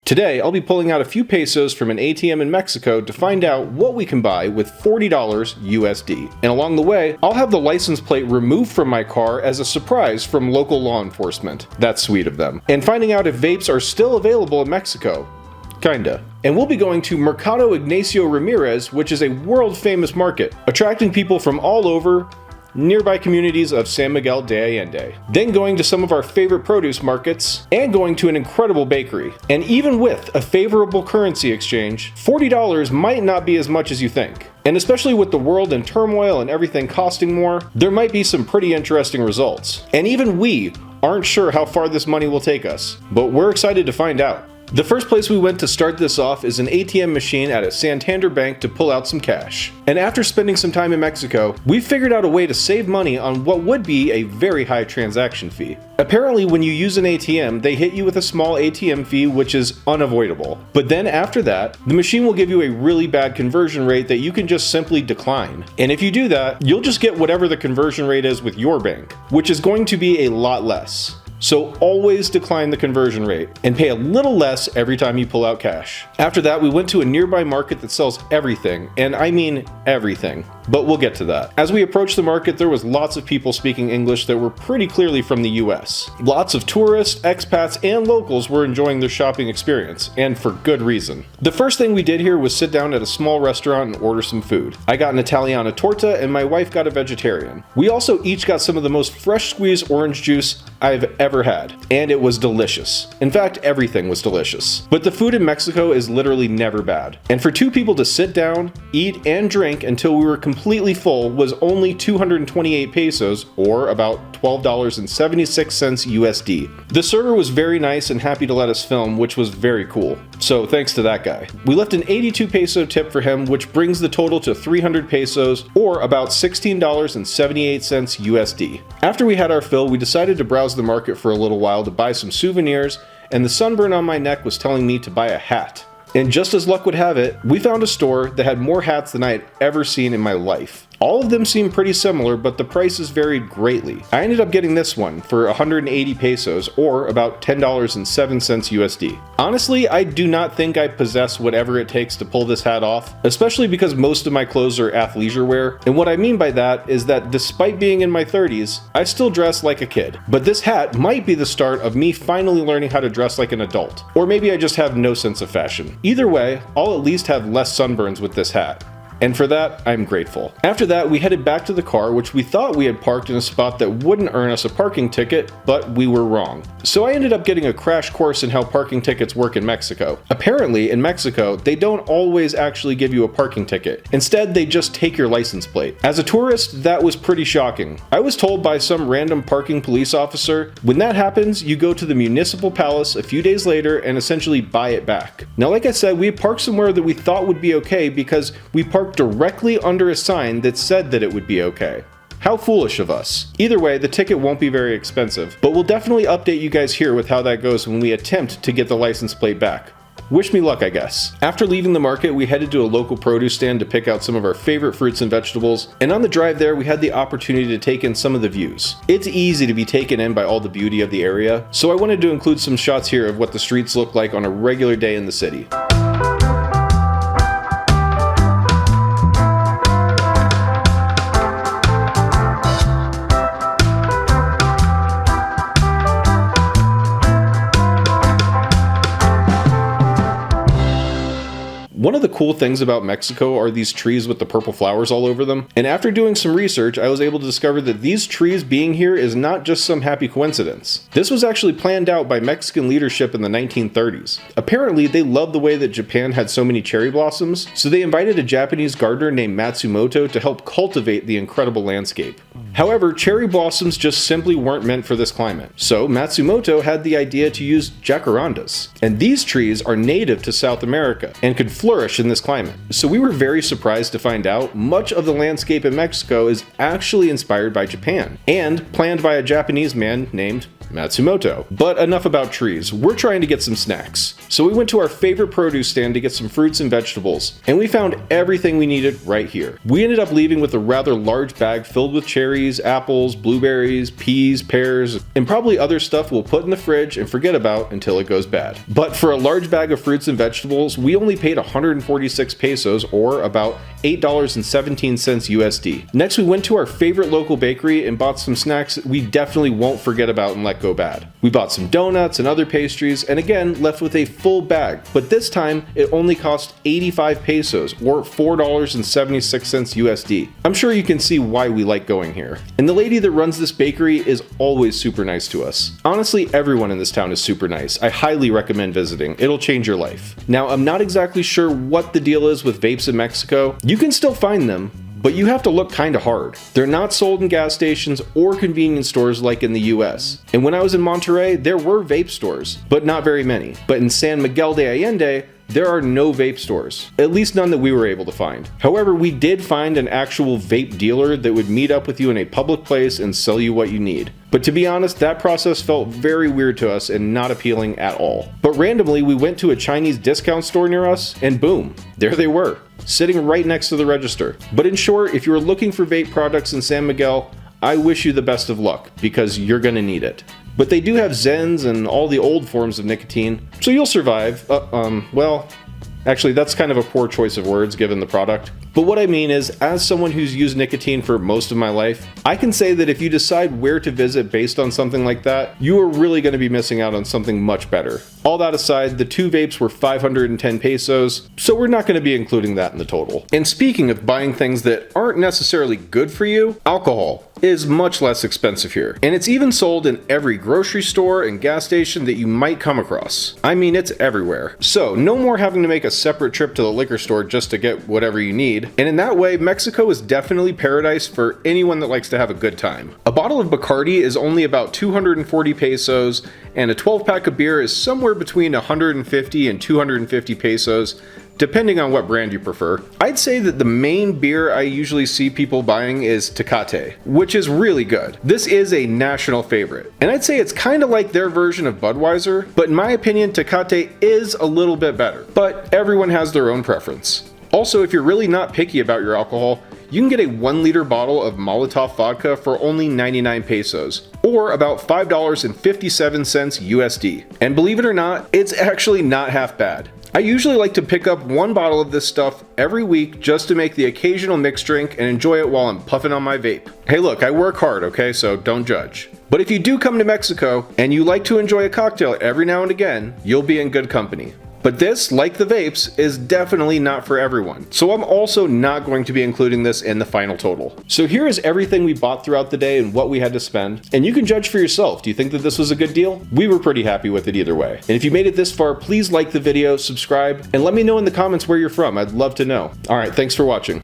Today, I'll be pulling out a few pesos from an ATM in Mexico to find out what we can buy with $40 USD. And along the way, I'll have the license plate removed from my car as a surprise from local law enforcement. That's sweet of them. And finding out if vapes are still available in Mexico. Kinda. And we'll be going to Mercado Ignacio Ramírez, which is a world-famous market, attracting people from all over nearby communities of San Miguel de Allende. Then going to some of our favorite produce markets, and going to an incredible bakery. And even with a favorable currency exchange, $40 might not be as much as you think. And especially with the world in turmoil and everything costing more, there might be some pretty interesting results. And even we aren't sure how far this money will take us, but we're excited to find out. The first place we went to start this off is an ATM machine at a Santander bank to pull out some cash. And after spending some time in Mexico, we figured out a way to save money on what would be a very high transaction fee. Apparently when you use an ATM, they hit you with a small ATM fee, which is unavoidable. But then after that, the machine will give you a really bad conversion rate that you can just simply decline. And if you do that, you'll just get whatever the conversion rate is with your bank, which is going to be a lot less. So always decline the conversion rate and pay a little less every time you pull out cash. After that, we went to a nearby market that sells everything, and I mean everything. But we'll get to that. As we approached the market, there was lots of people speaking English that were pretty clearly from the US. Lots of tourists, expats, and locals were enjoying their shopping experience, and for good reason. The first thing we did here was sit down at a small restaurant and order some food. I got an Italiana torta, and my wife got a vegetarian. We also each got some of the most fresh squeezed orange juice I've ever had, and it was delicious. In fact, everything was delicious. But the food in Mexico is literally never bad. And for two people to sit down, eat, and drink until we were completely full was only 228 pesos, or about $12.76 USD. The server was very nice and happy to let us film, which was very cool. So thanks to that guy. We left an 82 peso tip for him, which brings the total to 300 pesos, or about $16.78 USD. After we had our fill, we decided to browse the market for a little while to buy some souvenirs, and the sunburn on my neck was telling me to buy a hat. And just as luck would have it, we found a store that had more hats than I had ever seen in my life. All of them seemed pretty similar, but the prices varied greatly. I ended up getting this one for 180 pesos, or about $10.07 USD. Honestly, I do not think I possess whatever it takes to pull this hat off, especially because most of my clothes are athleisure wear. And what I mean by that is that despite being in my 30s, I still dress like a kid. But this hat might be the start of me finally learning how to dress like an adult. Or maybe I just have no sense of fashion. Either way, I'll at least have less sunburns with this hat. And for that, I'm grateful. After that, we headed back to the car, which we thought we had parked in a spot that wouldn't earn us a parking ticket, but we were wrong. So I ended up getting a crash course in how parking tickets work in Mexico. Apparently, in Mexico, they don't always actually give you a parking ticket. Instead, they just take your license plate. As a tourist, that was pretty shocking. I was told by some random parking police officer, when that happens, you go to the municipal palace a few days later and essentially buy it back. Now, like I said, we parked somewhere that we thought would be okay because we parked directly under a sign that said that it would be okay. How foolish of us. Either way, the ticket won't be very expensive, but we'll definitely update you guys here with how that goes when we attempt to get the license plate back. Wish me luck, I guess. After leaving the market, we headed to a local produce stand to pick out some of our favorite fruits and vegetables, and on the drive there, we had the opportunity to take in some of the views. It's easy to be taken in by all the beauty of the area, so I wanted to include some shots here of what the streets look like on a regular day in the city. One of the cool things about Mexico are these trees with the purple flowers all over them, and after doing some research, I was able to discover that these trees being here is not just some happy coincidence. This was actually planned out by Mexican leadership in the 1930s. Apparently, they loved the way that Japan had so many cherry blossoms, so they invited a Japanese gardener named Matsumoto to help cultivate the incredible landscape. However, cherry blossoms just simply weren't meant for this climate, so Matsumoto had the idea to use jacarandas. And these trees are native to South America and could flourish in this climate. So we were very surprised to find out much of the landscape in Mexico is actually inspired by Japan and planned by a Japanese man named Matsumoto. But enough about trees, we're trying to get some snacks. So we went to our favorite produce stand to get some fruits and vegetables, and we found everything we needed right here. We ended up leaving with a rather large bag filled with cherries, apples, blueberries, peas, pears, and probably other stuff we'll put in the fridge and forget about until it goes bad. But for a large bag of fruits and vegetables, we only paid 146 pesos, or about $8.17 USD. Next, we went to our favorite local bakery and bought some snacks we definitely won't forget about and let go bad. We bought some donuts and other pastries, and again left with a full bag, but this time it only cost 85 pesos, or $4.76 USD. I'm sure you can see why we like going here. And the lady that runs this bakery is always super nice to us. Honestly, everyone in this town is super nice. I highly recommend visiting. It'll change your life. Now, I'm not exactly sure what the deal is with vapes in Mexico. You can still find them, but you have to look kinda hard. They're not sold in gas stations or convenience stores like in the US. And when I was in Monterrey, there were vape stores, but not very many. But in San Miguel de Allende, there are no vape stores, at least none that we were able to find. However, we did find an actual vape dealer that would meet up with you in a public place and sell you what you need. But to be honest, that process felt very weird to us and not appealing at all. But randomly, we went to a Chinese discount store near us, and boom, there they were, sitting right next to the register. But in short, if you're looking for vape products in San Miguel, I wish you the best of luck, because you're gonna need it. But they do have Zens and all the old forms of nicotine, so you'll survive. Well, actually that's kind of a poor choice of words given the product. But what I mean is, as someone who's used nicotine for most of my life, I can say that if you decide where to visit based on something like that, you are really going to be missing out on something much better. All that aside, the two vapes were 510 pesos, so we're not going to be including that in the total. And speaking of buying things that aren't necessarily good for you, alcohol is much less expensive here. And it's even sold in every grocery store and gas station that you might come across. I mean, it's everywhere. So no more having to make a separate trip to the liquor store just to get whatever you need. And in that way, Mexico is definitely paradise for anyone that likes to have a good time. A bottle of Bacardi is only about 240 pesos, and a 12-pack of beer is somewhere between 150 and 250 pesos, depending on what brand you prefer. I'd say that the main beer I usually see people buying is Tecate, which is really good. This is a national favorite, and I'd say it's kind of like their version of Budweiser, but in my opinion, Tecate is a little bit better. But everyone has their own preference. Also, if you're really not picky about your alcohol, you can get a 1-liter bottle of Molotov vodka for only 99 pesos, or about $5.57 USD. And believe it or not, it's actually not half bad. I usually like to pick up one bottle of this stuff every week just to make the occasional mixed drink and enjoy it while I'm puffing on my vape. Hey look, I work hard, okay, so don't judge. But if you do come to Mexico and you like to enjoy a cocktail every now and again, you'll be in good company. But this, like the vapes, is definitely not for everyone. So I'm also not going to be including this in the final total. So here is everything we bought throughout the day and what we had to spend. And you can judge for yourself. Do you think that this was a good deal? We were pretty happy with it either way. And if you made it this far, please like the video, subscribe, and let me know in the comments where you're from. I'd love to know. All right, thanks for watching.